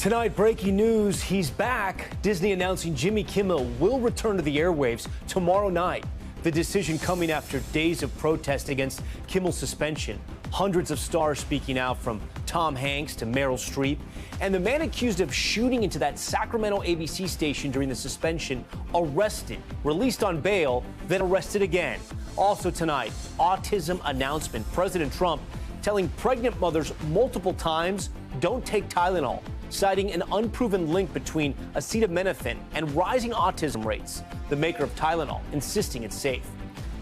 Tonight, breaking news, he's back. Disney announcing Jimmy Kimmel will return to the airwaves tomorrow night. The decision coming after days of protest against Kimmel's suspension. Hundreds of stars speaking out, from Tom Hanks to Meryl Streep. And the man accused of shooting into that Sacramento ABC station during the suspension, arrested, released on bail, then arrested again. Also tonight, autism announcement. President Trump telling pregnant mothers multiple times, don't take Tylenol, citing an unproven link between acetaminophen and rising autism rates. The maker of Tylenol insisting it's safe.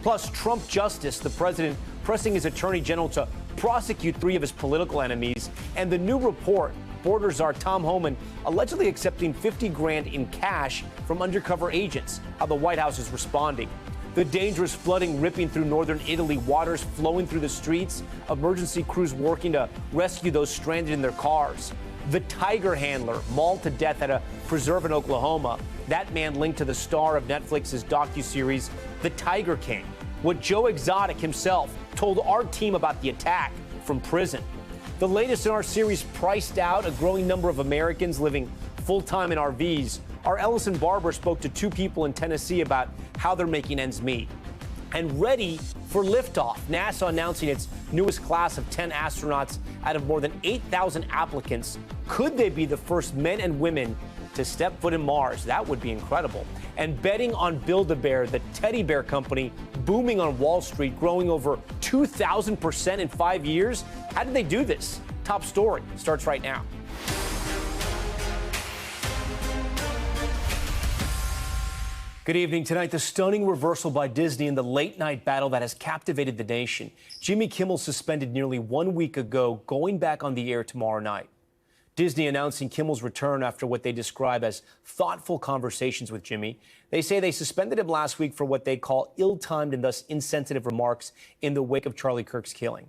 Plus, Trump justice, the president pressing his attorney general to prosecute 3 of his political enemies. And the new report, border czar Tom Homan allegedly accepting $50,000 in cash from undercover agents. How the White House is responding. The dangerous flooding ripping through northern Italy, waters flowing through the streets, emergency crews working to rescue those stranded in their cars. The tiger handler mauled to death at a preserve in Oklahoma. That man linked to the star of Netflix's docuseries, The Tiger King. What Joe Exotic himself told our team about the attack from prison. The latest in our series, Priced Out, a growing number of Americans living full-time in RVs. Our Ellison Barber spoke to 2 people in Tennessee about how they're making ends meet. And ready for liftoff, NASA announcing its newest class of 10 astronauts out of more than 8,000 applicants. Could they be the first men and women to step foot in Mars? That would be incredible. And betting on Build-A-Bear, the teddy bear company booming on Wall Street, growing over 2,000% in 5 years. How did they do this? Top story starts right now. Good evening. Tonight, the stunning reversal by Disney in the late-night battle that has captivated the nation. Jimmy Kimmel suspended nearly 1 week ago, going back on the air tomorrow night. Disney announcing Kimmel's return after what they describe as thoughtful conversations with Jimmy. They say they suspended him last week for what they call ill-timed and thus insensitive remarks in the wake of Charlie Kirk's killing.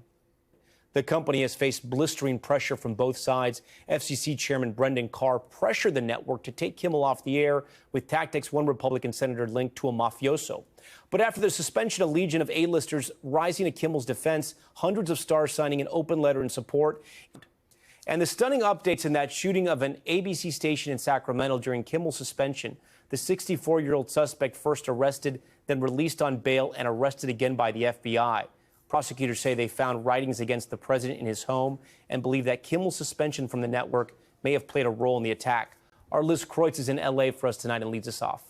The company has faced blistering pressure from both sides. FCC Chairman Brendan Carr pressured the network to take Kimmel off the air with tactics one Republican senator linked to a mafioso. But after the suspension, a legion of A-listers rising to Kimmel's defense, hundreds of stars signing an open letter in support. And the stunning updates in that shooting of an ABC station in Sacramento during Kimmel's suspension. The 64-year-old suspect first arrested, then released on bail and arrested again by the FBI. Prosecutors say they found writings against the president in his home and believe that Kimmel's suspension from the network may have played a role in the attack. Our Liz Kreutz is in L.A. for us tonight and leads us off.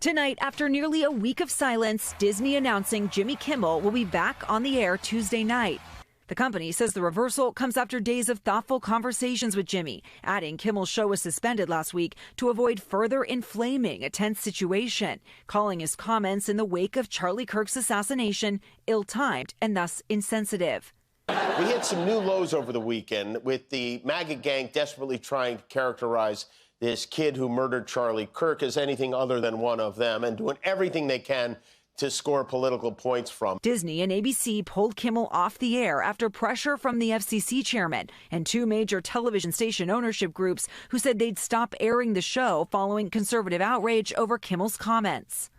Tonight, after nearly a week of silence, Disney announcing Jimmy Kimmel will be back on the air Tuesday night. The company says the reversal comes after days of thoughtful conversations with Jimmy, adding Kimmel's show was suspended last week to avoid further inflaming a tense situation, calling his comments in the wake of Charlie Kirk's assassination ill-timed and thus insensitive. We hit some new lows over the weekend with the MAGA gang desperately trying to characterize this kid who murdered Charlie Kirk as anything other than one of them and doing everything they can to score political points from. Disney and ABC pulled Kimmel off the air after pressure from the FCC chairman and 2 major television station ownership groups who said they'd stop airing the show following conservative outrage over Kimmel's comments.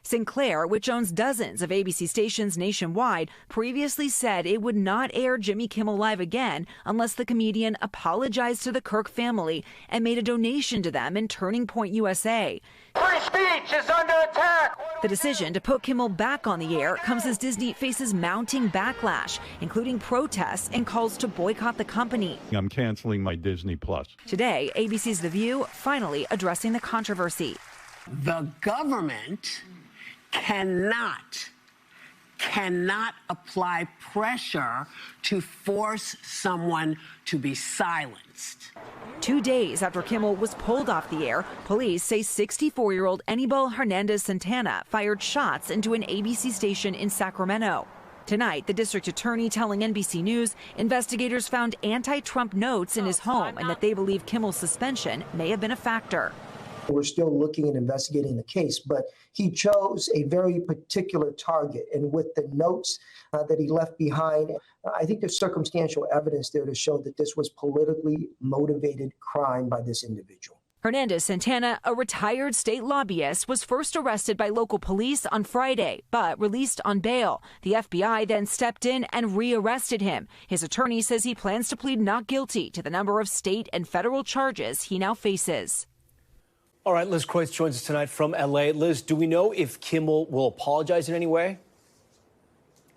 Sinclair, which owns dozens of ABC stations nationwide, previously said it would not air Jimmy Kimmel Live again unless the comedian apologized to the Kirk family and made a donation to them in Turning Point USA. Free speech is under attack! The decision to put Kimmel back on the air comes as Disney faces mounting backlash, including protests and calls to boycott the company. I'm canceling my Disney Plus. Today, ABC's The View finally addressing the controversy. The government cannot apply pressure to force someone to be silenced. 2 days after Kimmel was pulled off the air, police say 64-year-old Anibal Hernandez Santana fired shots into an ABC station in Sacramento. Tonight, the district attorney telling NBC News investigators found anti-Trump notes in his home and that they believe Kimmel's suspension may have been a factor. We're still looking and investigating the case, but he chose a very particular target. And with the notes that he left behind, I think there's circumstantial evidence there to show that this was politically motivated crime by this individual. Hernandez Santana, a retired state lobbyist, was first arrested by local police on Friday, but released on bail. The FBI then stepped in and rearrested him. His attorney says he plans to plead not guilty to the number of state and federal charges he now faces. All right, Liz Kreutz joins us tonight from L.A. Liz, do we know if Kimmel will apologize in any way?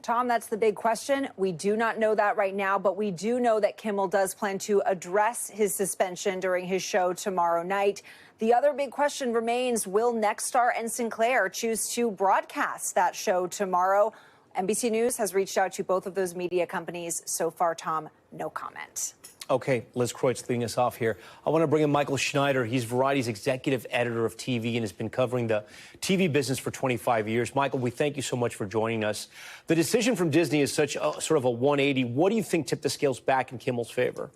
Tom, that's the big question. We do not know that right now, but we do know that Kimmel does plan to address his suspension during his show tomorrow night. The other big question remains, will Nexstar and Sinclair choose to broadcast that show tomorrow? NBC News has reached out to both of those media companies. So far, Tom, no comment. Okay, Liz Kreutz leading us off here. I want to bring in Michael Schneider. He's Variety's executive editor of TV and has been covering the TV business for 25 years. Michael, we thank you so much for joining us. The decision from Disney is such a sort of a 180. What do you think tipped the scales back in Kimmel's favor?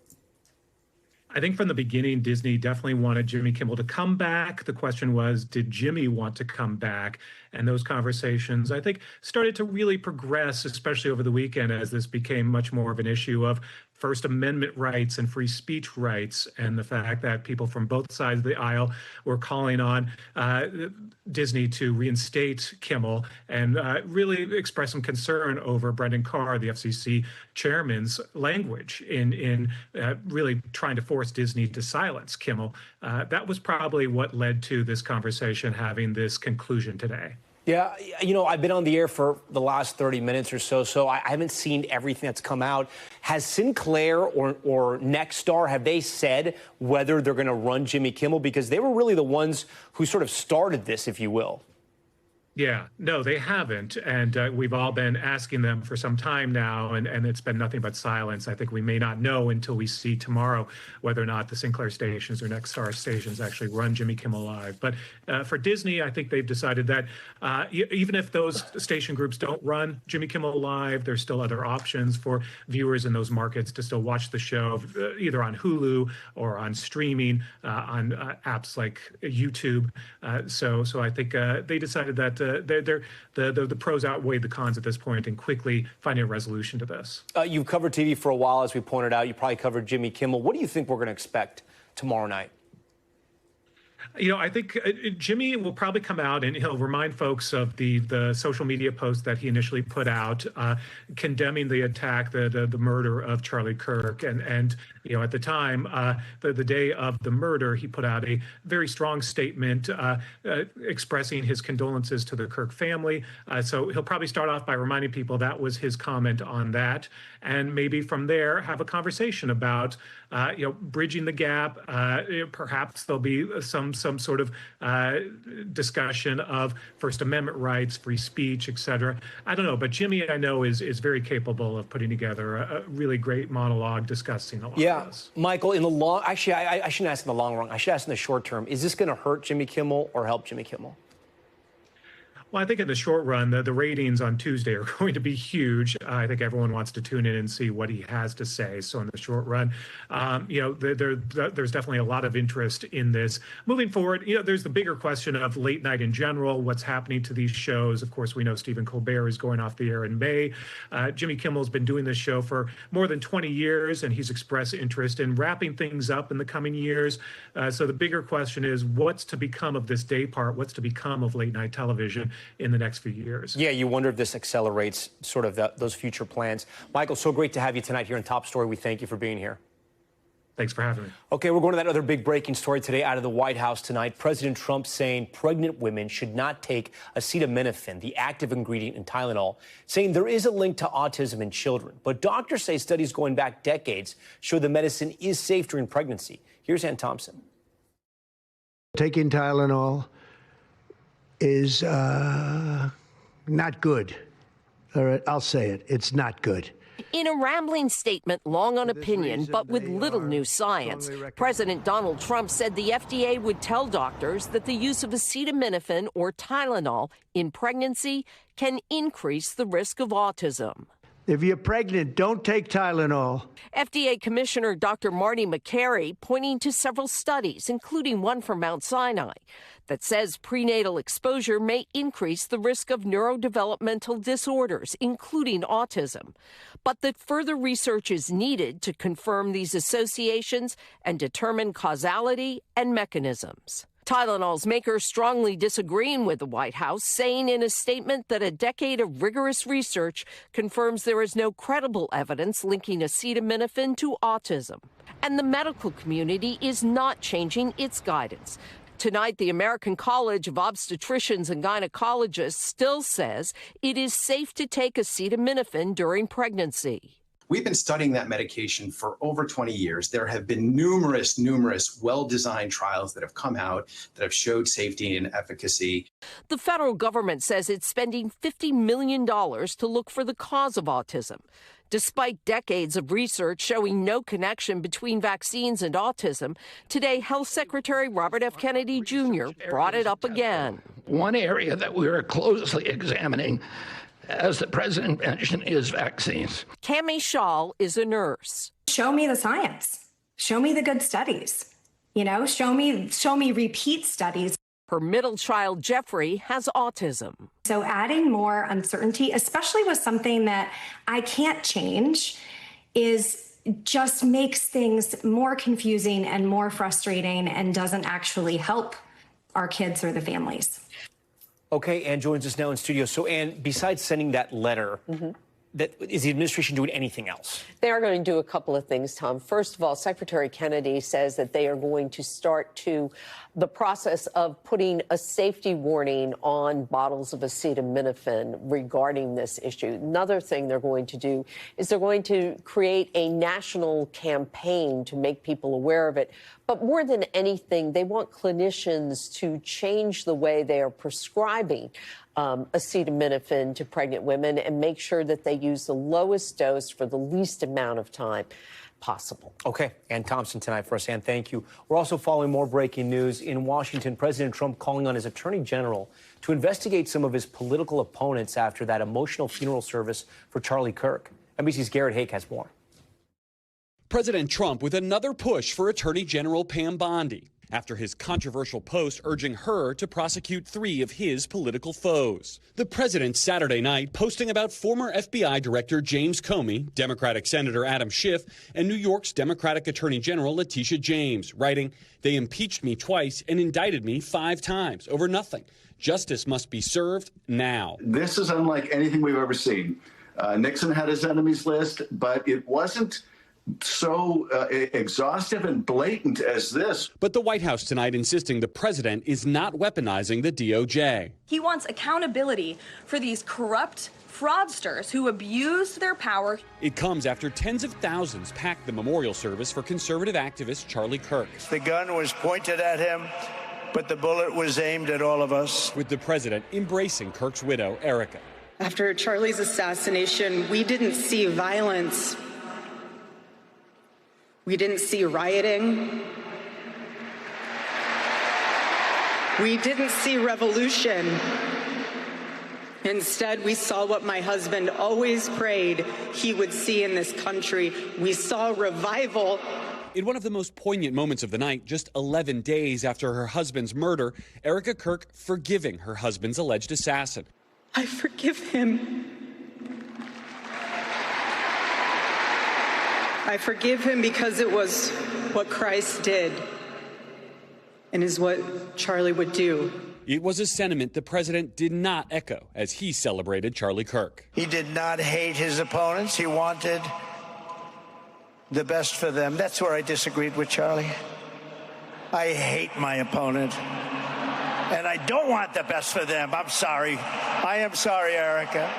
I think from the beginning, Disney definitely wanted Jimmy Kimmel to come back. The question was, did Jimmy want to come back? And those conversations, I think, started to really progress, especially over the weekend, as this became much more of an issue of First Amendment rights and free speech rights, and the fact that people from both sides of the aisle were calling on Disney to reinstate Kimmel and really express some concern over Brendan Carr, the FCC chairman's language in really trying to force Disney to silence Kimmel. That was probably what led to this conversation having this conclusion today. Yeah, you know, I've been on the air for the last 30 minutes or so I haven't seen everything that's come out. Has Sinclair or Nexstar, have they said whether they're going to run Jimmy Kimmel? Because they were really the ones who sort of started this, if you will. Yeah, no, they haven't. And we've all been asking them for some time now, and it's been nothing but silence. I think we may not know until we see tomorrow whether or not the Sinclair stations or Nexstar stations actually run Jimmy Kimmel Live. But for Disney, I think they've decided that even if those station groups don't run Jimmy Kimmel Live, there's still other options for viewers in those markets to still watch the show, either on Hulu or on streaming, on apps like YouTube. So I think they decided that the pros outweigh the cons at this point and quickly finding a resolution to this. You've covered TV for a while, as we pointed out. You probably covered Jimmy Kimmel. What do you think we're going to expect tomorrow night? You know, I think Jimmy will probably come out and he'll remind folks of the social media post that he initially put out condemning the attack, the murder of Charlie Kirk. And you know, at the time, the day of the murder, he put out a very strong statement expressing his condolences to the Kirk family. So he'll probably start off by reminding people that was his comment on that. And maybe from there, have a conversation about, you know, bridging the gap. Perhaps there'll be some sort of discussion of First Amendment rights, free speech, et cetera. I don't know, but Jimmy, I know, is very capable of putting together a really great monologue discussing a lot of this. Michael, in the long, actually, I shouldn't ask in the long run. I should ask in the short term. Is this going to hurt Jimmy Kimmel or help Jimmy Kimmel? Well, I think in the short run, the ratings on Tuesday are going to be huge. I think everyone wants to tune in and see what he has to say. So in the short run, you know, there's definitely a lot of interest in this. Moving forward, you know, there's the bigger question of late night in general, what's happening to these shows. Of course, we know Stephen Colbert is going off the air in May. Jimmy Kimmel's been doing this show for more than 20 years, and he's expressed interest in wrapping things up in the coming years. So the bigger question is, what's to become of this day part? What's to become of late night television in the next few years? Yeah, you wonder if this accelerates sort of those future plans. Michael, so great to have you tonight here in Top Story. We thank you for being here. Thanks for having me. Okay, we're going to that other big breaking story today out of the White House tonight. President Trump saying pregnant women should not take acetaminophen, the active ingredient in Tylenol, saying there is a link to autism in children. But doctors say studies going back decades show the medicine is safe during pregnancy. Here's Ann Thompson. Taking Tylenol is not good. All right, I'll say it. It's not good. In a rambling statement, long on opinion, but with little new science, President Donald Trump said the FDA would tell doctors that the use of acetaminophen or Tylenol in pregnancy can increase the risk of autism. If you're pregnant, don't take Tylenol. FDA Commissioner Dr. Marty McCary pointing to several studies, including one from Mount Sinai, that says prenatal exposure may increase the risk of neurodevelopmental disorders, including autism, but that further research is needed to confirm these associations and determine causality and mechanisms. Tylenol's maker strongly disagreeing with the White House, saying in a statement that a decade of rigorous research confirms there is no credible evidence linking acetaminophen to autism. And the medical community is not changing its guidance. Tonight, the American College of Obstetricians and Gynecologists still says it is safe to take acetaminophen during pregnancy. We've been studying that medication for over 20 years. There have been numerous well-designed trials that have come out that have showed safety and efficacy. The federal government says it's spending $50 million to look for the cause of autism. Despite decades of research showing no connection between vaccines and autism, today Health Secretary Robert F. Kennedy Jr. brought it up again. One area that we are closely examining, as the president mentioned, is vaccines. Cami Shaw is a nurse. Show me the science. Show me the good studies. Show me repeat studies. Her middle child, Jeffrey, has autism. So adding more uncertainty, especially with something that I can't change, just makes things more confusing and more frustrating and doesn't actually help our kids or the families. Okay, Ann joins us now in studio. So, Ann, besides sending that letter, is the administration doing anything else? They are going to do a couple of things, Tom. First of all, Secretary Kennedy says that they are going to start the process of putting a safety warning on bottles of acetaminophen regarding this issue. Another thing they're going to do is they're going to create a national campaign to make people aware of it. But more than anything, they want clinicians to change the way they are prescribing acetaminophen to pregnant women and make sure that they use the lowest dose for the least amount of time possible. Okay, Ann Thompson tonight for us. Ann, thank you. We're also following more breaking news in Washington. President Trump calling on his attorney general to investigate some of his political opponents after that emotional funeral service for Charlie Kirk. NBC's Garrett Hake has more. President Trump with another push for Attorney General Pam Bondi after his controversial post urging her to prosecute 3 of his political foes. The president Saturday night posting about former FBI Director James Comey, Democratic Senator Adam Schiff, and New York's Democratic Attorney General Letitia James, writing, "They impeached me twice and indicted me 5 times over nothing. Justice must be served now." This is unlike anything we've ever seen. Nixon had his enemies list, but it wasn't so exhaustive and blatant as this. But the White House tonight insisting the president is not weaponizing the DOJ. He wants accountability for these corrupt fraudsters who abuse their power. It comes after tens of thousands packed the memorial service for conservative activist Charlie Kirk. The gun was pointed at him, but the bullet was aimed at all of us. With the president embracing Kirk's widow, Erica. After Charlie's assassination, we didn't see violence. We didn't see rioting. We didn't see revolution. Instead, we saw what my husband always prayed he would see in this country. We saw revival. In one of the most poignant moments of the night, just 11 days after her husband's murder, Erica Kirk forgiving her husband's alleged assassin. I forgive him. I forgive him because it was what Christ did and is what Charlie would do. It was a sentiment the president did not echo as he celebrated Charlie Kirk. He did not hate his opponents. He wanted the best for them. That's where I disagreed with Charlie. I hate my opponent, and I don't want the best for them. I'm sorry. I am sorry, Erica.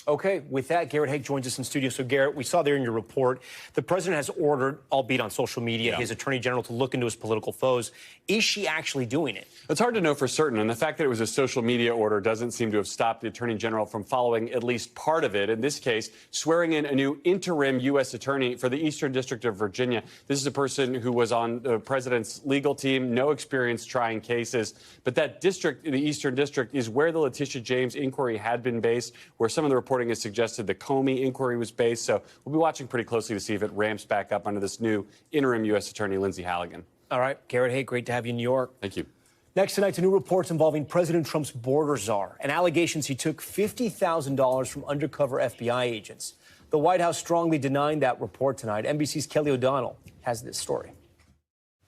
Okay, with that, Garrett Hake joins us in studio. So, Garrett, we saw there in your report, the president has ordered, albeit on social media, his attorney general to look into his political foes. Is she actually doing it? It's hard to know for certain, and the fact that it was a social media order doesn't seem to have stopped the attorney general from following at least part of it. In this case, swearing in a new interim U.S. attorney for the Eastern District of Virginia. This is a person who was on the president's legal team, no experience trying cases. But that district, the Eastern District, is where the Letitia James inquiry had been based, where some of the reports reporting has suggested the Comey inquiry was based. So we'll be watching pretty closely to see if it ramps back up under this new interim U.S. Attorney, Lindsay Halligan. All right, Garrett, hey, great to have you in New York. Thank you. Next tonight, new reports involving President Trump's border czar and allegations he took $50,000 from undercover FBI agents. The White House strongly denying that report tonight. NBC's Kelly O'Donnell has this story.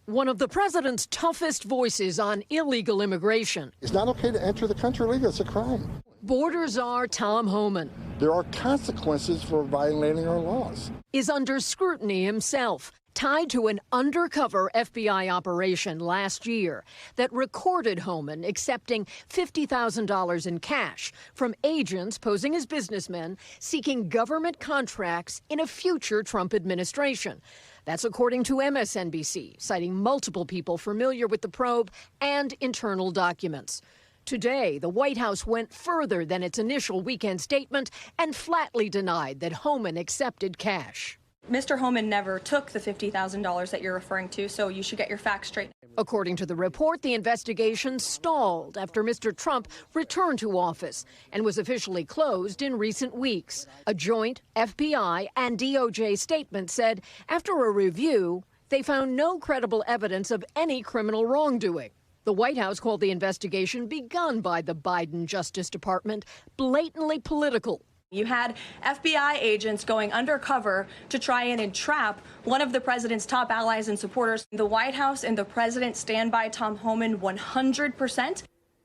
One of the president's toughest voices on illegal immigration. It's not okay to enter the country illegally. It's a crime. Border czar Tom Homan. There are consequences for violating our laws. Is under scrutiny himself, tied to an undercover FBI operation last year that recorded Homan accepting $50,000 in cash from agents posing as businessmen seeking government contracts in a future Trump administration. That's according to MSNBC, citing multiple people familiar with the probe and internal documents. Today, the White House went further than its initial weekend statement and flatly denied that Homan accepted cash. Mr. Homan never took the $50,000 that you're referring to, so you should get your facts straight. According to the report, the investigation stalled after Mr. Trump returned to office and was officially closed in recent weeks. A joint FBI and DOJ statement said after a review, they found no credible evidence of any criminal wrongdoing. The White House called the investigation begun by the Biden Justice Department blatantly political. You had FBI agents going undercover to try and entrap one of the president's top allies and supporters. The White House and the president stand by Tom Homan 100%.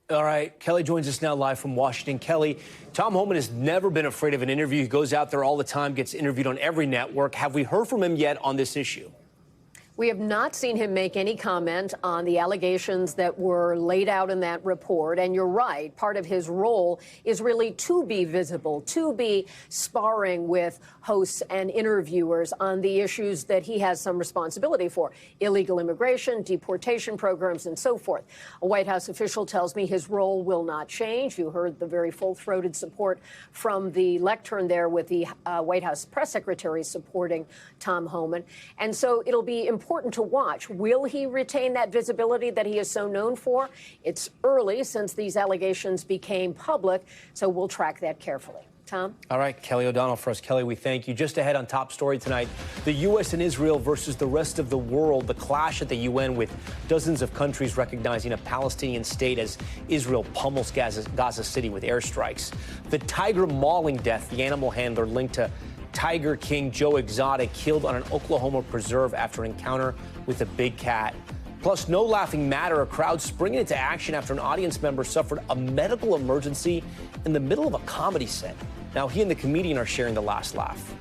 All right, Kelly joins us now live from Washington. Kelly, Tom Homan has never been afraid of an interview. He goes out there all the time, gets interviewed on every network. Have we heard from him yet on this issue? We have not seen him make any comment on the allegations that were laid out in that report. And you're right, part of his role is really to be visible, to be sparring with hosts and interviewers on the issues that he has some responsibility for: illegal immigration, deportation programs, and so forth. A White House official tells me his role will not change. You heard the very full-throated support from the lectern there with the White House press secretary supporting Tom Homan. And so it'll be important to watch. Will he retain that visibility that he is so known for? It's early since these allegations became public, so we'll track that carefully. Tom? All right, Kelly O'Donnell for us. Kelly, we thank you. Just ahead on Top Story tonight, the U.S. and Israel versus the rest of the world, the clash at the UN with dozens of countries recognizing a Palestinian state as Israel pummels Gaza City with airstrikes. The tiger mauling death, the animal handler linked to Tiger King Joe Exotic killed on an Oklahoma preserve after an encounter with a big cat. Plus, no laughing matter, a crowd springing into action after an audience member suffered a medical emergency in the middle of a comedy set. Now, he and the comedian are sharing the last laugh.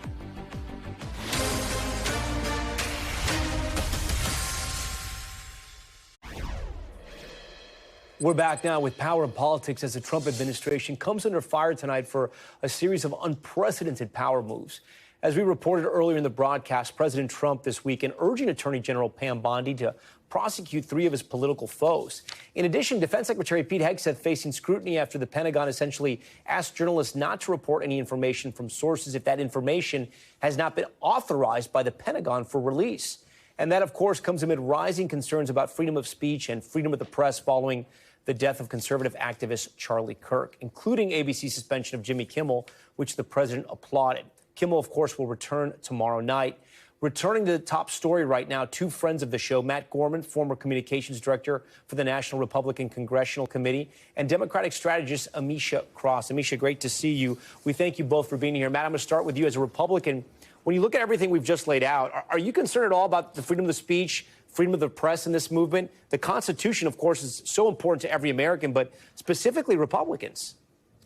We're back now with Power and Politics as the Trump administration comes under fire tonight for a series of unprecedented power moves. As we reported earlier in the broadcast, President Trump this weekend urging Attorney General Pam Bondi to prosecute 3 of his political foes. In addition, Defense Secretary Pete Hegseth facing scrutiny after the Pentagon essentially asked journalists not to report any information from sources if that information has not been authorized by the Pentagon for release. And that, of course, comes amid rising concerns about freedom of speech and freedom of the press following the death of conservative activist Charlie Kirk, including ABC's suspension of Jimmy Kimmel, which the president applauded. Kimmel, of course, will return tomorrow night. Returning to the top story right now, 2 friends of the show, Matt Gorman, former communications director for the National Republican Congressional Committee, and Democratic strategist Amisha Cross. Amisha, great to see you. We thank you both for being here. Matt, I'm going to start with you as a Republican. When you look at everything we've just laid out, are you concerned at all about the freedom of speech, freedom of the press in this movement? The Constitution, of course, is so important to every American, but specifically Republicans.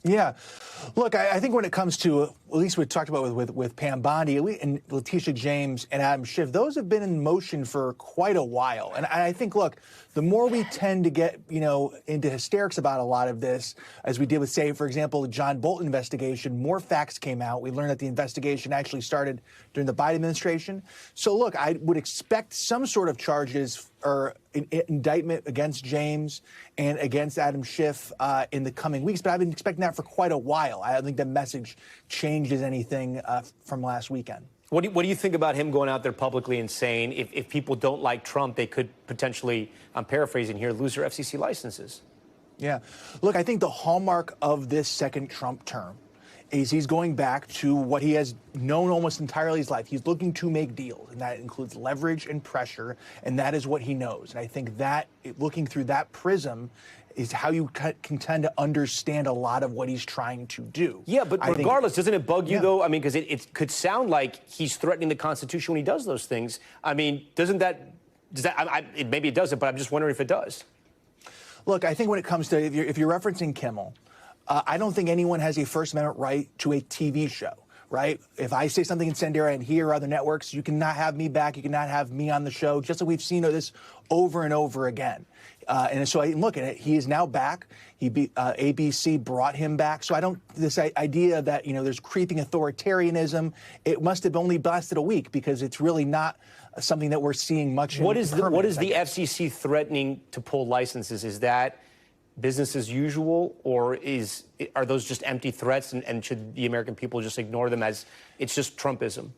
Yeah. Look, I think when it comes to, at least we talked about with Pam Bondi and Letitia James and Adam Schiff, those have been in motion for quite a while. And I think, look, the more we tend to get, into hysterics about a lot of this, as we did with, say, for example, the John Bolton investigation, more facts came out. We learned that the investigation actually started during the Biden administration. So, look, I would expect some sort of charges or indictment against James and against Adam Schiff in the coming weeks. But I've been expecting that for quite a while. I don't think the message changes anything from last weekend. What do you think about him going out there publicly and saying if people don't like Trump, they could potentially, I'm paraphrasing here, lose their FCC licenses? Yeah. Look, I think the hallmark of this second Trump term is he's going back to what he has known almost entirely his life. He's looking to make deals, and that includes leverage and pressure, and that is what he knows. And I think that looking through that prism is how you can tend to understand a lot of what he's trying to do. Yeah, but regardless, doesn't it bug you, though? I mean, because it could sound like he's threatening the Constitution when he does those things. I mean, maybe it doesn't, but I'm just wondering if it does. Look, I think when it comes to, if you're referencing Kimmel, I don't think anyone has a First Amendment right to a TV show, right? If I say something incendiary and here other networks, you cannot have me back, you cannot have me on the show, just like we've seen this over and over again. And so I look at it, he is now back. ABC brought him back. So this idea that, there's creeping authoritarianism, it must have only lasted a week because it's really not something that we're seeing much. What is the FCC threatening to pull licenses? Is that business as usual, or are those just empty threats, and should the American people just ignore them as it's just Trumpism?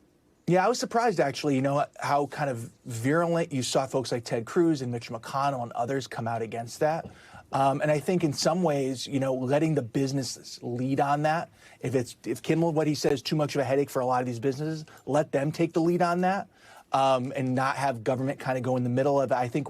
Yeah, I was surprised, actually, how kind of virulent you saw folks like Ted Cruz and Mitch McConnell and others come out against that. And I think in some ways, letting the businesses lead on that, if Kimmel, what he says, is too much of a headache for a lot of these businesses, let them take the lead on that. And not have government kind of go in the middle of it. I think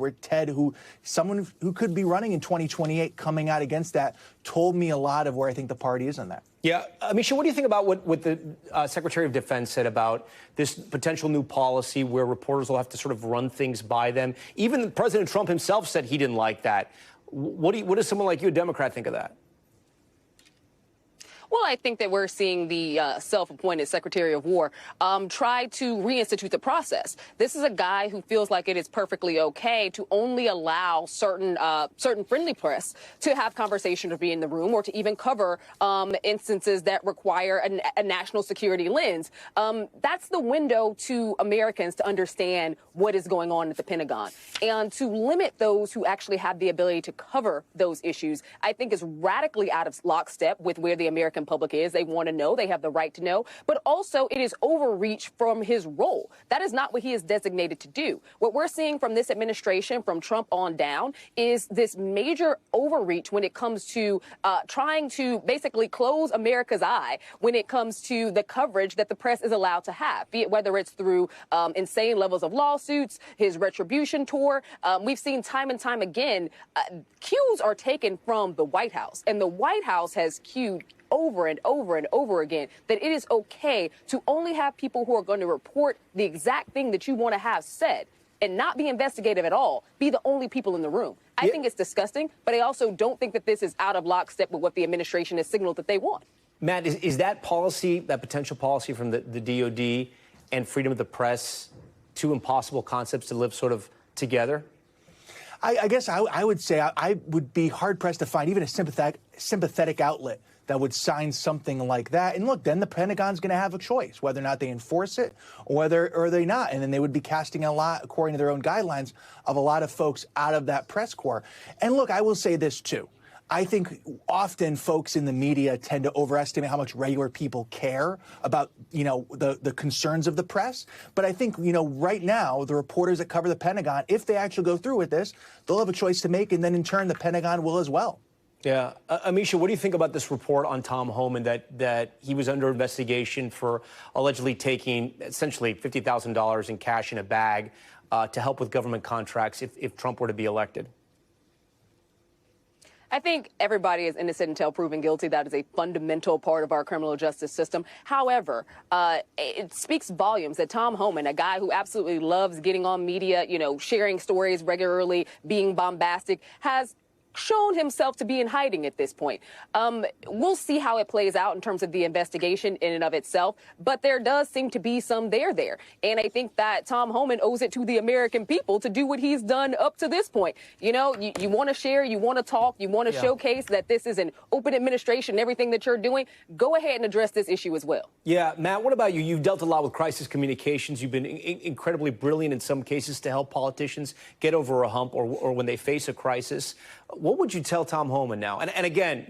someone who could be running in 2028 coming out against that told me a lot of where I think the party is on that. Yeah. Amisha, what do you think about what the Secretary of Defense said about this potential new policy where reporters will have to sort of run things by them? Even President Trump himself said he didn't like that. What does someone like you, a Democrat, think of that? Well, I think that we're seeing the self-appointed Secretary of War try to reinstitute the process. This is a guy who feels like it is perfectly okay to only allow certain friendly press to have conversation or be in the room, or to even cover instances that require a national security lens. That's the window to Americans to understand what is going on at the Pentagon. And to limit those who actually have the ability to cover those issues, I think is radically out of lockstep with where the American public is. They want to know. They have the right to know. But also, it is overreach from his role. That is not what he is designated to do. What we're seeing from this administration, from Trump on down, is this major overreach when it comes to trying to basically close America's eye when it comes to the coverage that the press is allowed to have, be it whether it's through insane levels of lawsuits, his retribution tour. We've seen time and time again, cues are taken from the White House, and the White House has cued over and over and over again that it is okay to only have people who are going to report the exact thing that you want to have said and not be investigative at all, be the only people in the room. I think it's disgusting, but I also don't think that this is out of lockstep with what the administration has signaled that they want. Matt, is that policy, that potential policy from the DOD and freedom of the press, two impossible concepts to live sort of together? I guess I would say I would be hard-pressed to find even a sympathetic outlet that would sign something like that. And look, then the Pentagon's going to have a choice, whether or not they enforce it or they not. And then they would be casting a lot, according to their own guidelines, of a lot of folks out of that press corps. And look, I will say this, too. I think often folks in the media tend to overestimate how much regular people care about, the concerns of the press. But I think, right now, the reporters that cover the Pentagon, if they actually go through with this, they'll have a choice to make. And then in turn, the Pentagon will as well. Yeah. Amisha, what do you think about this report on Tom Homan that he was under investigation for allegedly taking essentially $50,000 in cash in a bag to help with government contracts if Trump were to be elected? I think everybody is innocent until proven guilty. That is a fundamental part of our criminal justice system. However, it speaks volumes that Tom Homan, a guy who absolutely loves getting on media, sharing stories regularly, being bombastic, has shown himself to be in hiding at this point. We'll see how it plays out in terms of the investigation in and of itself, but there does seem to be some there. And I think that Tom Homan owes it to the American people to do what he's done up to this point. You want to share, you want to talk, you want to showcase that this is an open administration, everything that you're doing. Go ahead and address this issue as well. Yeah, Matt, what about you? You've dealt a lot with crisis communications. You've been incredibly brilliant in some cases to help politicians get over a hump or when they face a crisis. What would you tell Tom Homan now? And again,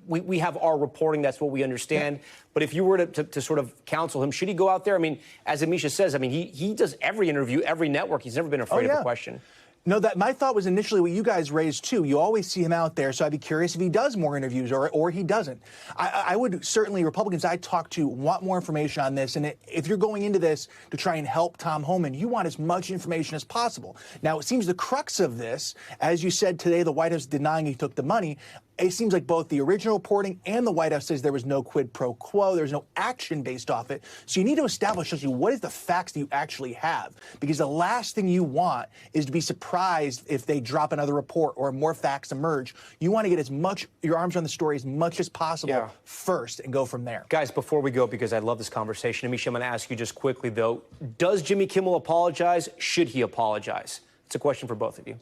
we have our reporting. That's what we understand. Yeah. But if you were to sort of counsel him, should he go out there? I mean, as Amisha says, he does every interview, every network. He's never been afraid of a question. No, that my thought was initially what you guys raised too. You always see him out there, so I'd be curious if he does more interviews or he doesn't. I would certainly, Republicans I talk to want more information on this, and if you're going into this to try and help Tom Homan, you want as much information as possible. Now, it seems the crux of this, as you said today, the White House denying he took the money. It seems like both the original reporting and the White House says there was no quid pro quo. There's no action based off it. So you need to establish what is the facts that you actually have, because the last thing you want is to be surprised if they drop another report or more facts emerge. You want to get as much, your arms around the story as much as possible first and go from there. Guys, before we go, because I love this conversation, Amisha, I'm going to ask you just quickly, though, does Jimmy Kimmel apologize? Should he apologize? It's a question for both of you.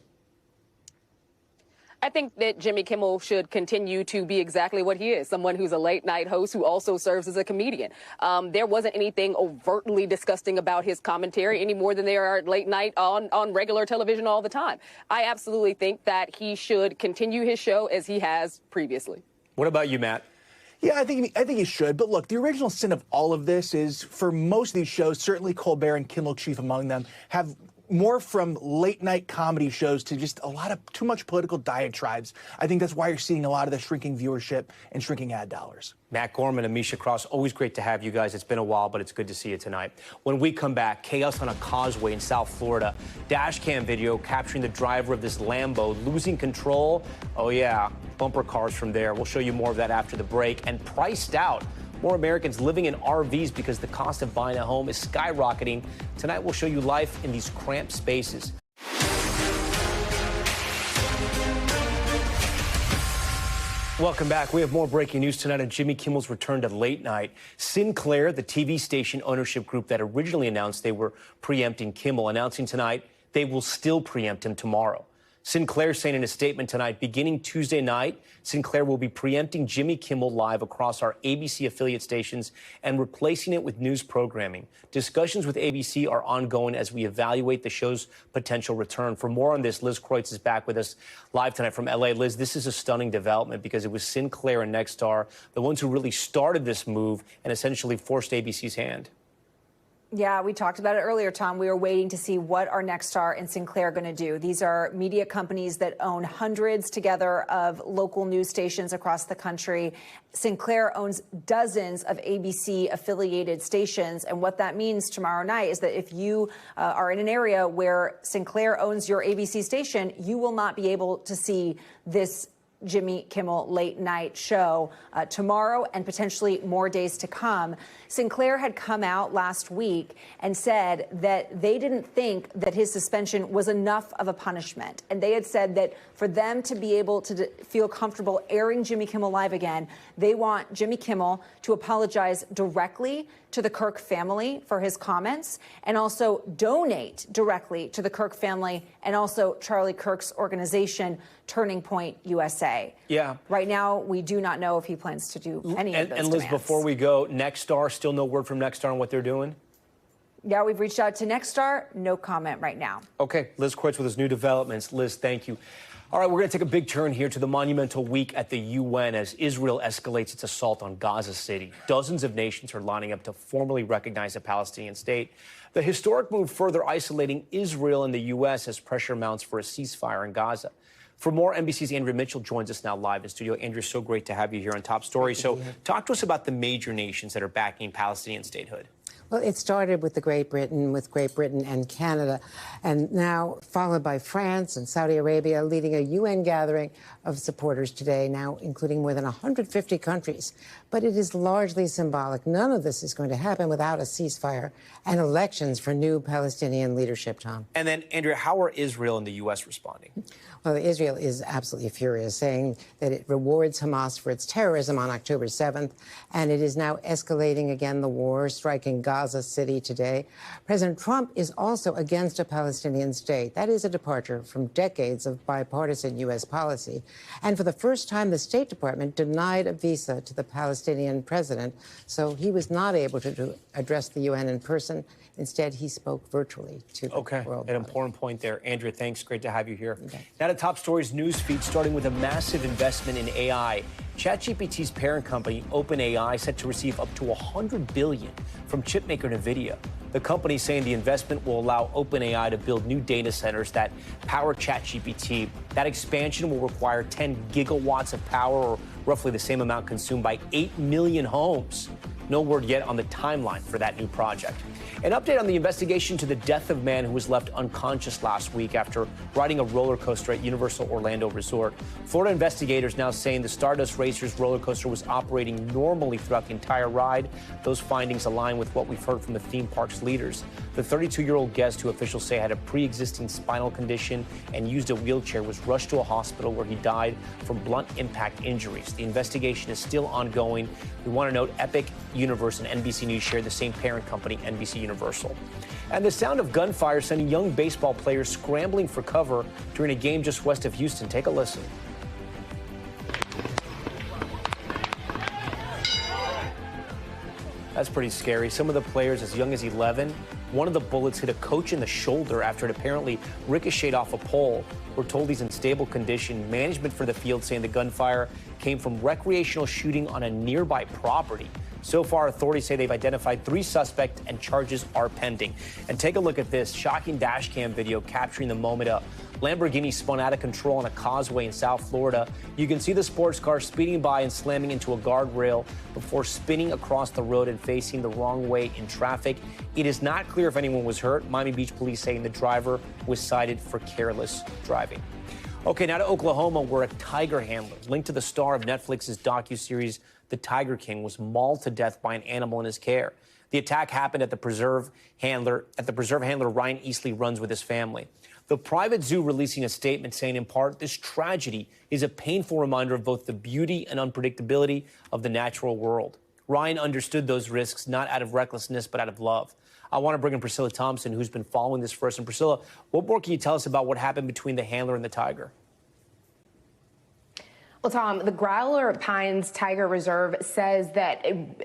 I think that Jimmy Kimmel should continue to be exactly what he is, someone who's a late-night host who also serves as a comedian. There wasn't anything overtly disgusting about his commentary any more than there are late night on regular television all the time. I absolutely think that he should continue his show as he has previously. What about you, Matt? Yeah, I think he should. But look, the original sin of all of this is, for most of these shows, certainly Colbert and Kimmel chief among them, have more from late night comedy shows to just a lot of too much political diatribes. I think that's why you're seeing a lot of the shrinking viewership and shrinking ad dollars. Matt Gorman, Amisha Cross, always great to have you guys. It's been a while, but it's good to see you tonight. When we come back, chaos on a causeway in South Florida. Dash cam video capturing the driver of this Lambo losing control. Oh, yeah, bumper cars from there. We'll show you more of that after the break. And priced out. More Americans living in RVs because the cost of buying a home is skyrocketing. Tonight, we'll show you life in these cramped spaces. Welcome back. We have more breaking news tonight on Jimmy Kimmel's return to late night. Sinclair, the TV station ownership group that originally announced they were preempting Kimmel, announcing tonight they will still preempt him tomorrow. Sinclair saying in a statement tonight, beginning Tuesday night, Sinclair will be preempting Jimmy Kimmel live across our ABC affiliate stations and replacing it with news programming. Discussions with ABC are ongoing as we evaluate the show's potential return. For more on this, Liz Kreutz is back with us live tonight from L.A. Liz, this is a stunning development because it was Sinclair and Nexstar, the ones who really started this move and essentially forced ABC's hand. Yeah, we talked about it earlier, Tom. We were waiting to see what are Nexstar and Sinclair going to do. These are media companies that own hundreds together of local news stations across the country. Sinclair owns dozens of ABC affiliated stations. And what that means tomorrow night is that if you are in an area where Sinclair owns your ABC station, you will not be able to see this Jimmy Kimmel late night show tomorrow and potentially more days to come. Sinclair had come out last week and said that they didn't think that his suspension was enough of a punishment. And they had said that for them to be able to feel comfortable airing Jimmy Kimmel live again, they want Jimmy Kimmel to apologize directly to the Kirk family for his comments and also donate directly to the Kirk family and also Charlie Kirk's organization, Turning Point USA. Yeah. Right now, we do not know if he plans to do any of those And Liz, demands. before we go, Nexstar, still no word from Nexstar on what they're doing? Yeah, we've reached out to Nexstar. No comment right now. Okay, Liz Kreutz with his new developments. Liz, thank you. All right, we're going to take a big turn here to the monumental week at the UN as Israel escalates its assault on Gaza City. Dozens of nations are lining up to formally recognize a Palestinian state. The historic move further isolating Israel and the U.S. as pressure mounts for a ceasefire in Gaza. For more, NBC's Andrea Mitchell joins us now live in studio. Andrea, so great to have you here on Top Story. So talk to us about the major nations that are backing Palestinian statehood. Well, it started with Great Britain and Canada, and now followed by France and Saudi Arabia, leading a UN gathering of supporters today, now including more than 150 countries. But it is largely symbolic. None of this is going to happen without a ceasefire and elections for new Palestinian leadership, Tom. And then, Andrea, how are Israel and the U.S. responding? Well, Israel is absolutely furious, saying that it rewards Hamas for its terrorism on October 7th, and it is now escalating again the war, striking Gaza City today. President Trump is also against a Palestinian state. That is a departure from decades of bipartisan U.S. policy. And for the first time, the State Department denied a visa to the Palestinian president, so he was not able to address the UN in person. Instead, he spoke virtually to the world. An important point there. Andrea, thanks. Great to have you here. Okay. Now to Top Stories news feed, starting with a massive investment in AI. ChatGPT's parent company, OpenAI, set to receive up to $100 billion from chipmaker NVIDIA. The company saying the investment will allow OpenAI to build new data centers that power ChatGPT. That expansion will require 10 gigawatts of power, or roughly the same amount consumed by 8 million homes. No word yet on the timeline for that new project. An update on the investigation to the death of a man who was left unconscious last week after riding a roller coaster at Universal Orlando Resort. Florida investigators now saying the Stardust Racers roller coaster was operating normally throughout the entire ride. Those findings align with what we've heard from the theme park's leaders. The 32-year-old guest, who officials say had a pre-existing spinal condition and used a wheelchair, was rushed to a hospital where he died from blunt impact injuries. The investigation is still ongoing. We want to note Epic Universe and NBC News share the same parent company, NBC Universal. And the sound of gunfire sending young baseball players scrambling for cover during a game just west of Houston. Take a listen. That's pretty scary. Some of the players as young as 11. One of the bullets hit a coach in the shoulder after it apparently ricocheted off a pole. We're told he's in stable condition. Management for the field saying the gunfire came from recreational shooting on a nearby property. So far, authorities say they've identified 3 suspects and charges are pending. And take a look at this shocking dash cam video capturing the moment a Lamborghini spun out of control on a causeway in South Florida. You can see the sports car speeding by and slamming into a guardrail before spinning across the road and facing the wrong way in traffic. It is not clear if anyone was hurt. Miami Beach police saying the driver was cited for careless driving. Okay, now to Oklahoma, where a tiger handler linked to the star of Netflix's docuseries The Tiger King was mauled to death by an animal in his care. The attack happened at the preserve handler Ryan Easley runs with his family. The private zoo releasing a statement saying, in part, this tragedy is a painful reminder of both the beauty and unpredictability of the natural world. Ryan understood those risks, not out of recklessness, but out of love. I want to bring in Priscilla Thompson, who's been following this for us. And Priscilla, what more can you tell us about what happened between the handler and the tiger? Well, Tom, the Growler Pines Tiger Reserve says that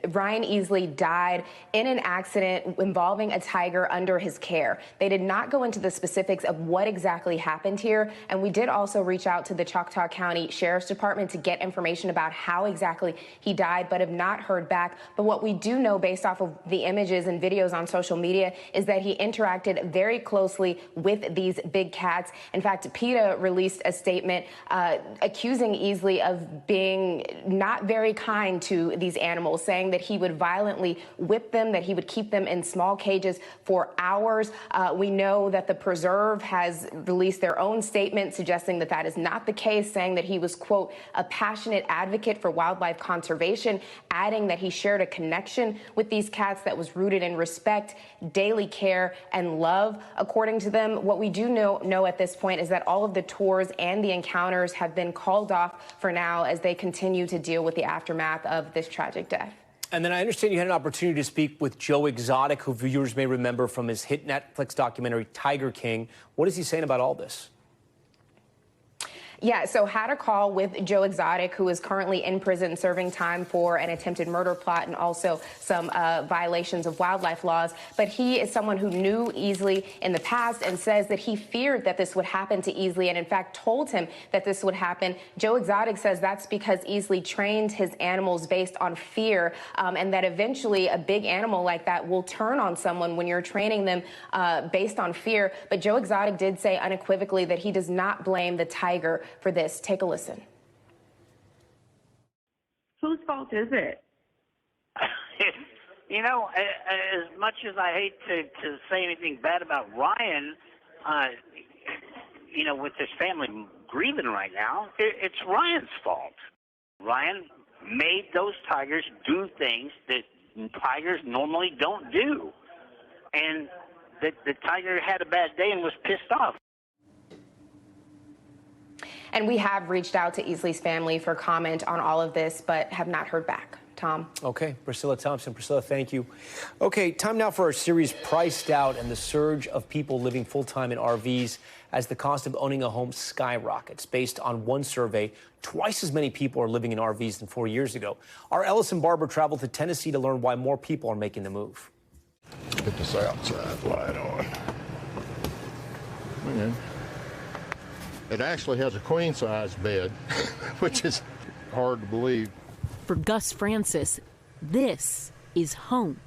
Ryan Easley died in an accident involving a tiger under his care. They did not go into the specifics of what exactly happened here. And we did also reach out to the Choctaw County Sheriff's Department to get information about how exactly he died, but have not heard back. But what we do know based off of the images and videos on social media is that he interacted very closely with these big cats. In fact, PETA released a statement accusing Easley of being not very kind to these animals, saying that he would violently whip them, that he would keep them in small cages for hours. We know that the preserve has released their own statement suggesting that that is not the case, saying that he was, quote, a passionate advocate for wildlife conservation, adding that he shared a connection with these cats that was rooted in respect, daily care, and love. According to them, what we do know at this point is that all of the tours and the encounters have been called off for now as they continue to deal with the aftermath of this tragic death. And then I understand you had an opportunity to speak with Joe Exotic, who viewers may remember from his hit Netflix documentary Tiger King. What is he saying about all this? Yeah, so had a call with Joe Exotic, who is currently in prison serving time for an attempted murder plot and also some violations of wildlife laws. But he is someone who knew Easley in the past and says that he feared that this would happen to Easley and, in fact, told him that this would happen. Joe Exotic says that's because Easley trained his animals based on fear and that eventually a big animal like that will turn on someone when you're training them based on fear. But Joe Exotic did say unequivocally that he does not blame the tiger for this. Take a listen. Whose fault is it? You know, as much as I hate to say anything bad about Ryan, you know, with his family grieving right now, it's Ryan's fault. Ryan made those tigers do things that tigers normally don't do. And the tiger had a bad day and was pissed off. And we have reached out to Easley's family for comment on all of this, but have not heard back. Tom. Okay, Priscilla Thompson. Priscilla, thank you. Okay, time now for our series Priced Out and the surge of people living full-time in RVs as the cost of owning a home skyrockets. Based on one survey, twice as many people are living in RVs than 4 years ago. Our Ellison Barber traveled to Tennessee to learn why more people are making the move. Get this outside light on. Okay. It actually has a queen-size bed, which is hard to believe. For Gus Francis, this is home.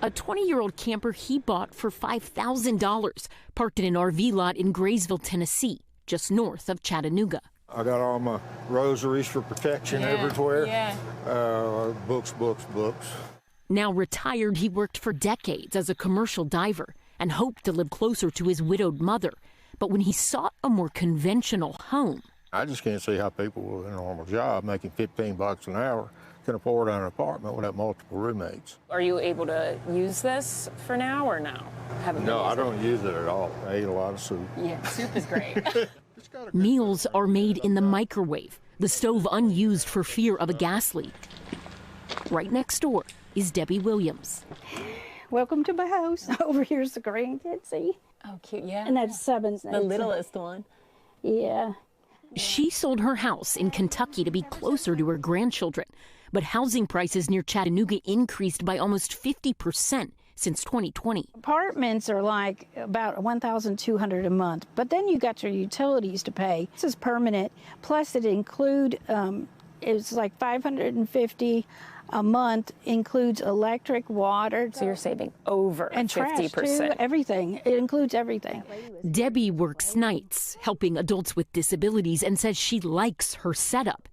A 20-year-old camper he bought for $5,000, parked in an RV lot in Graysville, Tennessee, just north of Chattanooga. I got all my rosaries for protection everywhere. Books. Now retired, he worked for decades as a commercial diver and hoped to live closer to his widowed mother. But when he sought a more conventional home, I just can't see how people with a normal job making $15 an hour can afford an apartment without multiple roommates. Are you able to use this for now or no? No, I don't use it at all. I eat a lot of soup. Yeah, soup is great. meals are made in the microwave, the stove unused for fear of a gas leak. Right next door is Debbie Williams. Welcome to my house. Over here's the grandkids, see? Oh, cute, yeah. And that's Seven's. The littlest one. Yeah. She sold her house in Kentucky to be closer to her grandchildren, but housing prices near Chattanooga increased by almost 50% since 2020. Apartments are like about $1,200 a month, but then you got your utilities to pay. This is permanent, plus it include, it's like $550 a month, includes electric, water. So you're saving over and 50%. Trash too, everything. It includes everything. Debbie works nights, helping adults with disabilities, and says she likes her setup,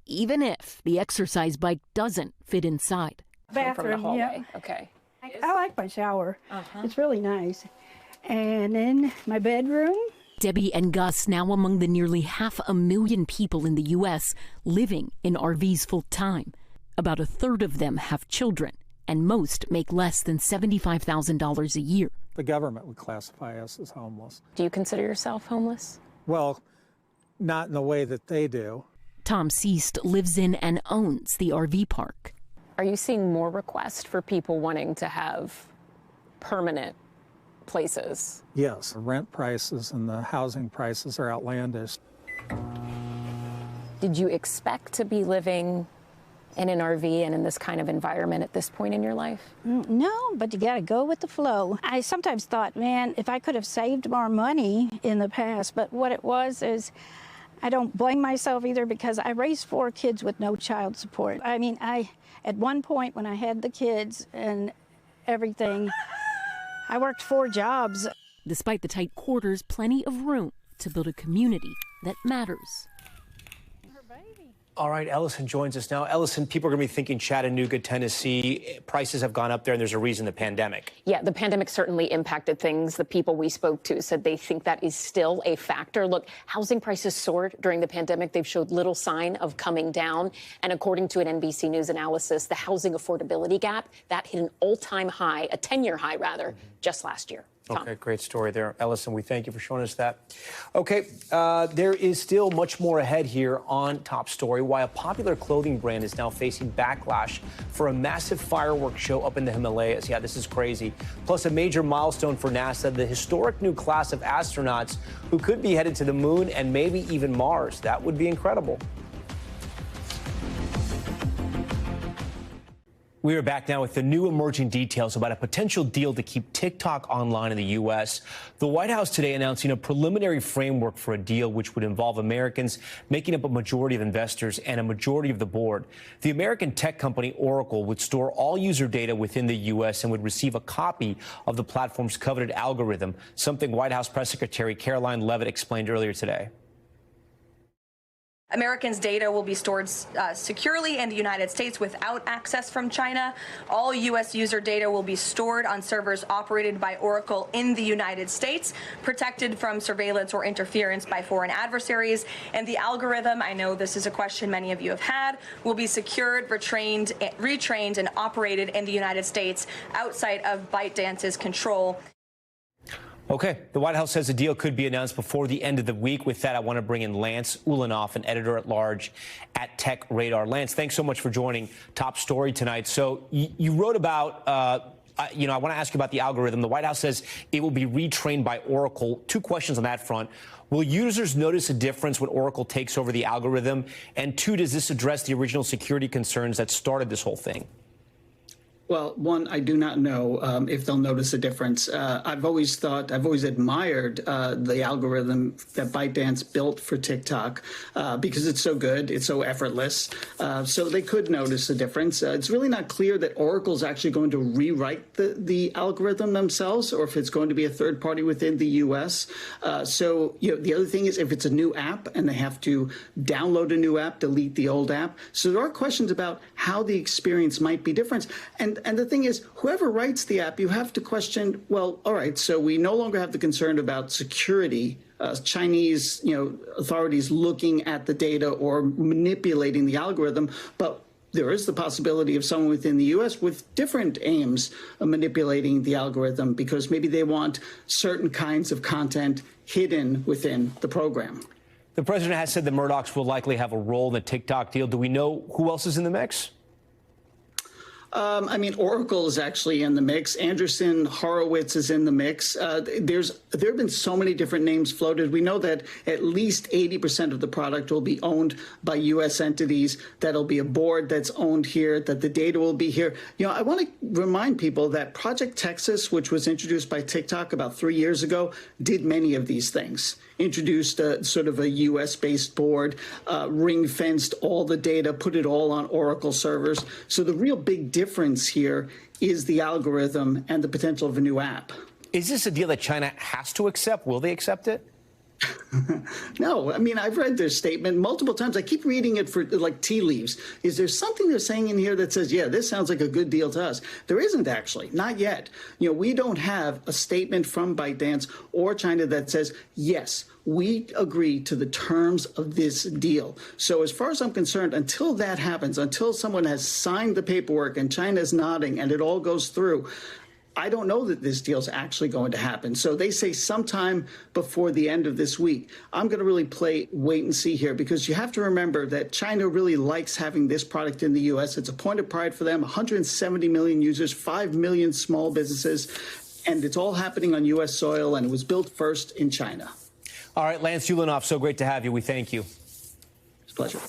even if the exercise bike doesn't fit inside. Bathroom, from the hallway. Yeah. Okay. I like my shower. It's really nice. And then my bedroom. Debbie and Gus now among the nearly 500,000 people in the U.S. living in RVs full time. About a third of them have children, and most make less than $75,000 a year. The government would classify us as homeless. Do you consider yourself homeless? Well, not in the way that they do. Tom Seast lives in and owns the RV park. Are you seeing more requests for people wanting to have permanent places? Yes, the rent prices and the housing prices are outlandish. Did you expect to be living in an RV and in this kind of environment at this point in your life? No, but you got to go with the flow. I sometimes thought, man, if I could have saved more money in the past, but what it was is I don't blame myself either because I raised 4 kids with no child support. I mean, at one point when I had the kids and everything, I worked 4 jobs. Despite the tight quarters, plenty of room to build a community that matters. All right, Ellison joins us now. Ellison, people are going to be thinking Chattanooga, Tennessee. Prices have gone up there, and there's a reason, the pandemic. Yeah, the pandemic certainly impacted things. The people we spoke to said they think that is still a factor. Look, housing prices soared during the pandemic. They've showed little sign of coming down. And according to an NBC News analysis, the housing affordability gap, that hit an all-time high, a 10-year high, rather, just last year. Tom. Okay, great story there. Ellison, we thank you for showing us that. Okay, there is still much more ahead here on Top Story. Why a popular clothing brand is now facing backlash for a massive fireworks show up in the Himalayas. Yeah, this is crazy. Plus, a major milestone for NASA, the historic new class of astronauts who could be headed to the moon and maybe even Mars. That would be incredible. We are back now with the new emerging details about a potential deal to keep TikTok online in the U.S. The White House today announcing a preliminary framework for a deal which would involve Americans making up a majority of investors and a majority of the board. The American tech company Oracle would store all user data within the U.S. and would receive a copy of the platform's coveted algorithm, something White House Press Secretary Caroline Leavitt explained earlier today. Americans' data will be stored securely in the United States without access from China. All U.S. user data will be stored on servers operated by Oracle in the United States, protected from surveillance or interference by foreign adversaries. And the algorithm, I know this is a question many of you have had, will be secured, retrained, and operated in the United States outside of ByteDance's control. Okay, the White House says the deal could be announced before the end of the week. With that, I want to bring in Lance Ulanoff, an editor-at-large at Tech Radar. Lance, thanks so much for joining Top Story tonight. So you wrote about, I want to ask you about the algorithm. The White House says it will be retrained by Oracle. 2 questions on that front. Will users notice a difference when Oracle takes over the algorithm? And 2, does this address the original security concerns that started this whole thing? Well, one, I do not know if they'll notice a difference. I've always admired the algorithm that ByteDance built for TikTok because it's so good, it's so effortless. So they could notice a difference. It's really not clear that Oracle's actually going to rewrite the algorithm themselves, or if it's going to be a third party within the U.S. So the other thing is if it's a new app and they have to download a new app, delete the old app. So there are questions about how the experience might be different. And the thing is, whoever writes the app, you have to question, well, all right, so we no longer have the concern about security, Chinese authorities looking at the data or manipulating the algorithm, but there is the possibility of someone within the U.S. with different aims of manipulating the algorithm because maybe they want certain kinds of content hidden within the program. The president has said the Murdochs will likely have a role in the TikTok deal. Do we know who else is in the mix? Oracle is actually in the mix. Andreessen Horowitz is in the mix. There have been so many different names floated. We know that at least 80% of the product will be owned by U.S. entities, that'll be a board that's owned here, that the data will be here. I want to remind people that Project Texas, which was introduced by TikTok about 3 years ago, did many of these things. Introduced a sort of a U.S.-based board, ring-fenced all the data, put it all on Oracle servers. So the real big difference here is the algorithm and the potential of a new app. Is this a deal that China has to accept? Will they accept it? No, I've read their statement multiple times. I keep reading it for like tea leaves. Is there something they're saying in here that says, yeah, this sounds like a good deal to us? There isn't actually, not yet. We don't have a statement from ByteDance or China that says, yes, we agree to the terms of this deal. So as far as I'm concerned, until that happens, until someone has signed the paperwork and China's nodding and it all goes through, I don't know that this deal's actually going to happen. So they say sometime before the end of this week. I'm going to really play wait and see here because you have to remember that China really likes having this product in the U.S. It's a point of pride for them. 170 million users, 5 million small businesses, and it's all happening on U.S. soil, and it was built first in China. All right, Lance Ulanoff, so great to have you. We thank you. It's a pleasure.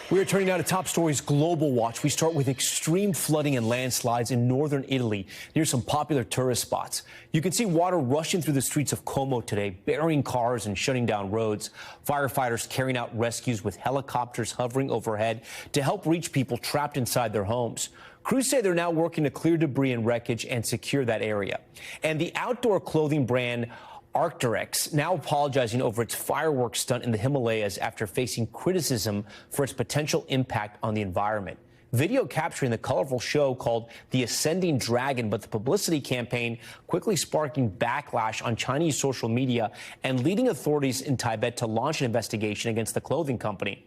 We are turning now to top stories global watch. We start with extreme flooding and landslides in northern Italy near some popular tourist spots. You can see water rushing through the streets of Como today, burying cars and shutting down roads. Firefighters carrying out rescues with helicopters hovering overhead to help reach people trapped inside their homes. Crews say they're now working to clear debris and wreckage and secure that area. And the outdoor clothing brand Arc'teryx now apologizing over its fireworks stunt in the Himalayas after facing criticism for its potential impact on the environment. Video capturing the colorful show called The Ascending Dragon, but the publicity campaign quickly sparking backlash on Chinese social media and leading authorities in Tibet to launch an investigation against the clothing company.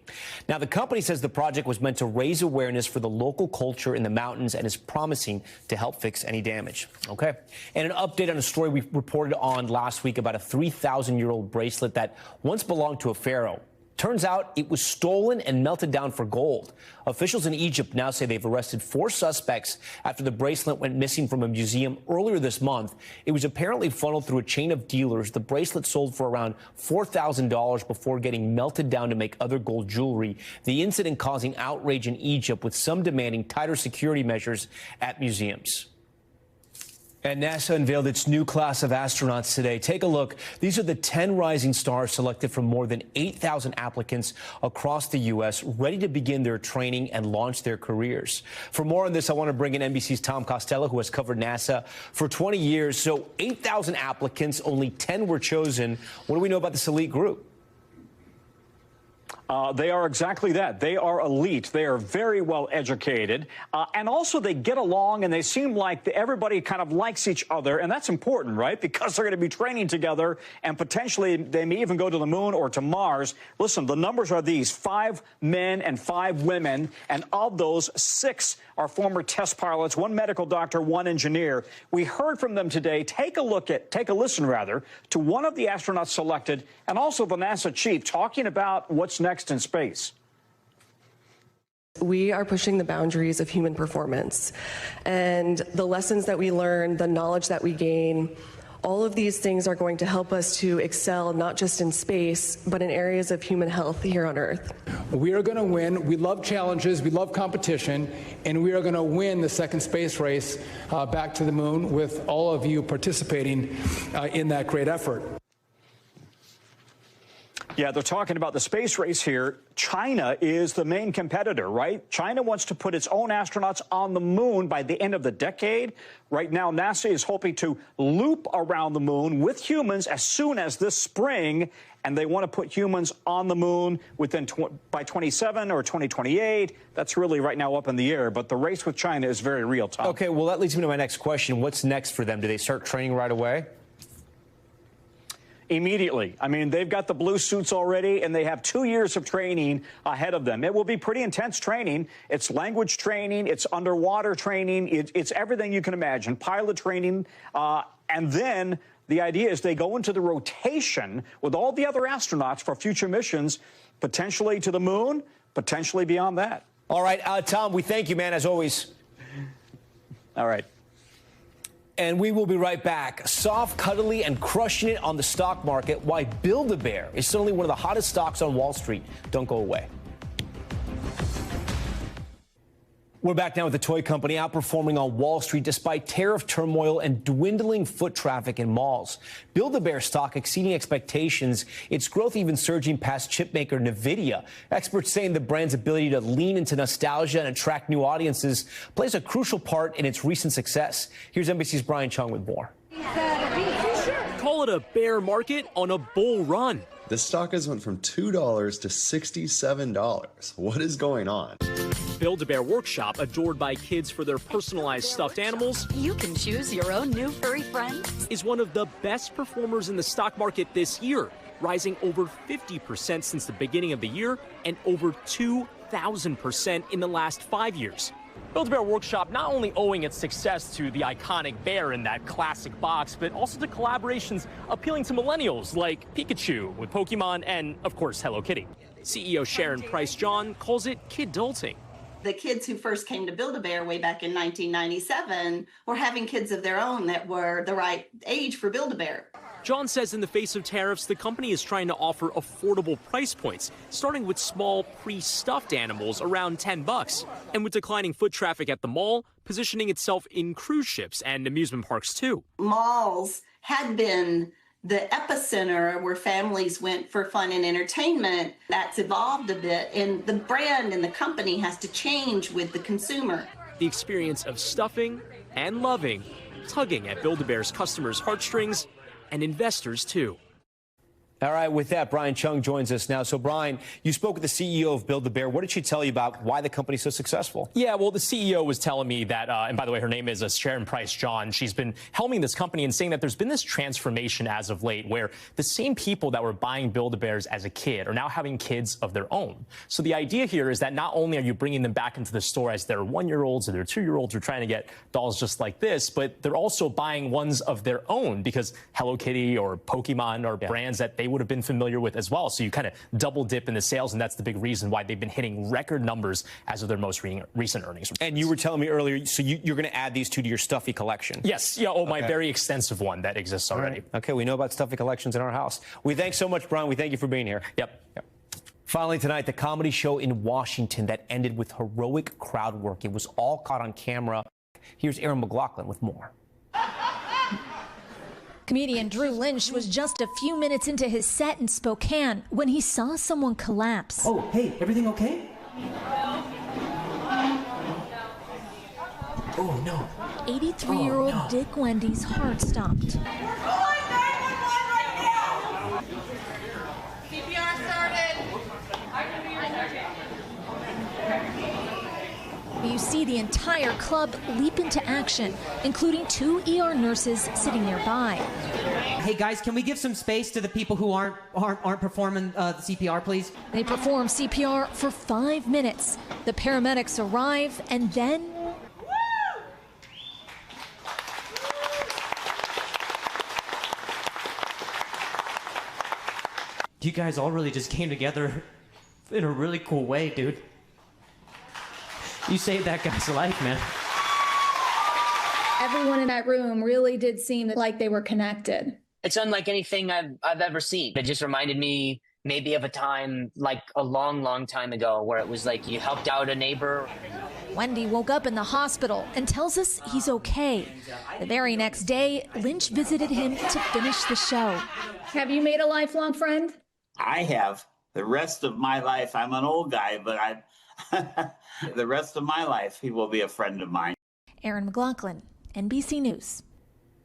Now, the company says the project was meant to raise awareness for the local culture in the mountains and is promising to help fix any damage. Okay. And an update on a story we reported on last week about a 3,000-year-old bracelet that once belonged to a pharaoh. Turns out it was stolen and melted down for gold. Officials in Egypt now say they've arrested 4 suspects after the bracelet went missing from a museum earlier this month. It was apparently funneled through a chain of dealers. The bracelet sold for around $4,000 before getting melted down to make other gold jewelry. The incident causing outrage in Egypt, with some demanding tighter security measures at museums. And NASA unveiled its new class of astronauts today. Take a look. These are the 10 rising stars selected from more than 8,000 applicants across the U.S., ready to begin their training and launch their careers. For more on this, I want to bring in NBC's Tom Costello, who has covered NASA for 20 years. So 8,000 applicants, only 10 were chosen. What do we know about this elite group? They are exactly that. They are elite. They are very well educated. And also they get along and they seem like everybody kind of likes each other. And that's important, right? Because they're going to be training together and potentially they may even go to the moon or to Mars. Listen, the numbers are these: 5 men and 5 women. And of those, 6 are former test pilots, 1 medical doctor, 1 engineer. We heard from them today. Take a listen to one of the astronauts selected and also the NASA chief talking about what's next in space. We are pushing the boundaries of human performance, and the lessons that we learn, the knowledge that we gain, All of these things are going to help us to excel not just in space, but in areas of human health here on Earth. We are going to win. We love challenges. We love competition. And we are going to win the second space race back to the moon with all of you participating in that great effort. Yeah, they're talking about the space race here. China is the main competitor, right? China wants to put its own astronauts on the moon by the end of the decade. Right now, NASA is hoping to loop around the moon with humans as soon as this spring, and they want to put humans on the moon within by 27 or 2028. That's really right now up in the air, but the race with China is very real, Tom. Okay, well, that leads me to my next question. What's next for them? Do they start training right away? Immediately. I mean, they've got the blue suits already, and they have 2 years of training ahead of them. It will be pretty intense training. It's language training. It's underwater training. It's everything you can imagine. Pilot training. And then the idea is they go into the rotation with all the other astronauts for future missions, potentially to the moon, potentially beyond that. All right, Tom, we thank you, man, as always. All right. And we will be right back. Soft, cuddly, and crushing it on the stock market. Why Build-A-Bear is suddenly one of the hottest stocks on Wall Street. Don't go away. We're back now with the toy company outperforming on Wall Street despite tariff turmoil and dwindling foot traffic in malls. Build-A-Bear stock exceeding expectations, its growth even surging past chipmaker NVIDIA. Experts saying the brand's ability to lean into nostalgia and attract new audiences plays a crucial part in its recent success. Here's NBC's Brian Chung with more. Call it a bear market on a bull run. The stock has went from $2 to $67. What is going on? Build-A-Bear Workshop, adored by kids for their personalized stuffed animals. You can choose your own new furry friend. Is one of the best performers in the stock market this year, rising over 50% since the beginning of the year and over 2,000% in the last 5 years. Build-A-Bear Workshop not only owing its success to the iconic bear in that classic box, but also to collaborations appealing to millennials like Pikachu with Pokemon and, of course, Hello Kitty. CEO Sharon Price John calls it kid-dulting. The kids who first came to Build-A-Bear way back in 1997 were having kids of their own that were the right age for Build-A-Bear. John says in the face of tariffs, the company is trying to offer affordable price points, starting with small pre-stuffed animals around $10. And with declining foot traffic at the mall, positioning itself in cruise ships and amusement parks too. Malls had been the epicenter where families went for fun and entertainment. That's evolved a bit, and the brand and the company has to change with the consumer. The experience of stuffing and loving, tugging at Build-A-Bear's customers' heartstrings and investors too. All right, with that, Brian Chung joins us now. So, Brian, you spoke with the CEO of Build-A-Bear. What did she tell you about why the company's so successful? Yeah, well, the CEO was telling me that, and by the way, her name is Sharon Price John. She's been helming this company and saying that there's been this transformation as of late where the same people that were buying Build-A-Bears as a kid are now having kids of their own. So the idea here is that not only are you bringing them back into the store as their 1-year-olds or their 2-year-olds who are trying to get dolls just like this, but they're also buying ones of their own because Hello Kitty or Pokemon are brands that they would have been familiar with as well. So you kind of double dip in the sales, and that's the big reason why they've been hitting record numbers as of their most recent earnings. And you were telling me earlier, so you're going to add these two to your Stuffy collection? Yes. Yeah. Oh, my very extensive one that exists already. Right. Okay, we know about Stuffy collections in our house. We thank so much, Brian. We thank you for being here. Yep. Finally tonight, the comedy show in Washington that ended with heroic crowd work. It was all caught on camera. Here's Aaron McLaughlin with more. Comedian Drew Lynch was just a few minutes into his set in Spokane when he saw someone collapse. Oh, hey, everything okay? Oh, no. 83-year-old Dick Wendy's heart stopped. CPR started. You see the entire club leap into action, including 2 ER nurses sitting nearby. Hey guys, can we give some space to the people who aren't performing the CPR, please? They perform CPR for 5 minutes. The paramedics arrive, and then you guys all really just came together in a really cool way, dude. You saved that guy's life, man. everyone in that room really did seem like they were connected. It's unlike anything I've ever seen. It just reminded me maybe of a time like a long, long time ago where it was like you helped out a neighbor. Wendy woke up in the hospital and tells us he's okay. The very next day, Lynch visited him to finish the show. Have you made a lifelong friend? I have. The rest of my life, I'm an old guy, but the rest of my life, he will be a friend of mine. Aaron McLaughlin, NBC News.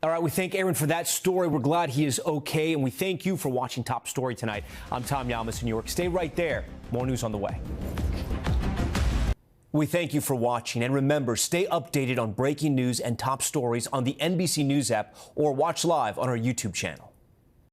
All right, we thank Aaron for that story. We're glad he is okay, and we thank you for watching Top Story tonight. I'm Tom Llamas in New York. Stay right there. More news on the way. We thank you for watching, and remember, stay updated on breaking news and top stories on the NBC News app or watch live on our YouTube channel.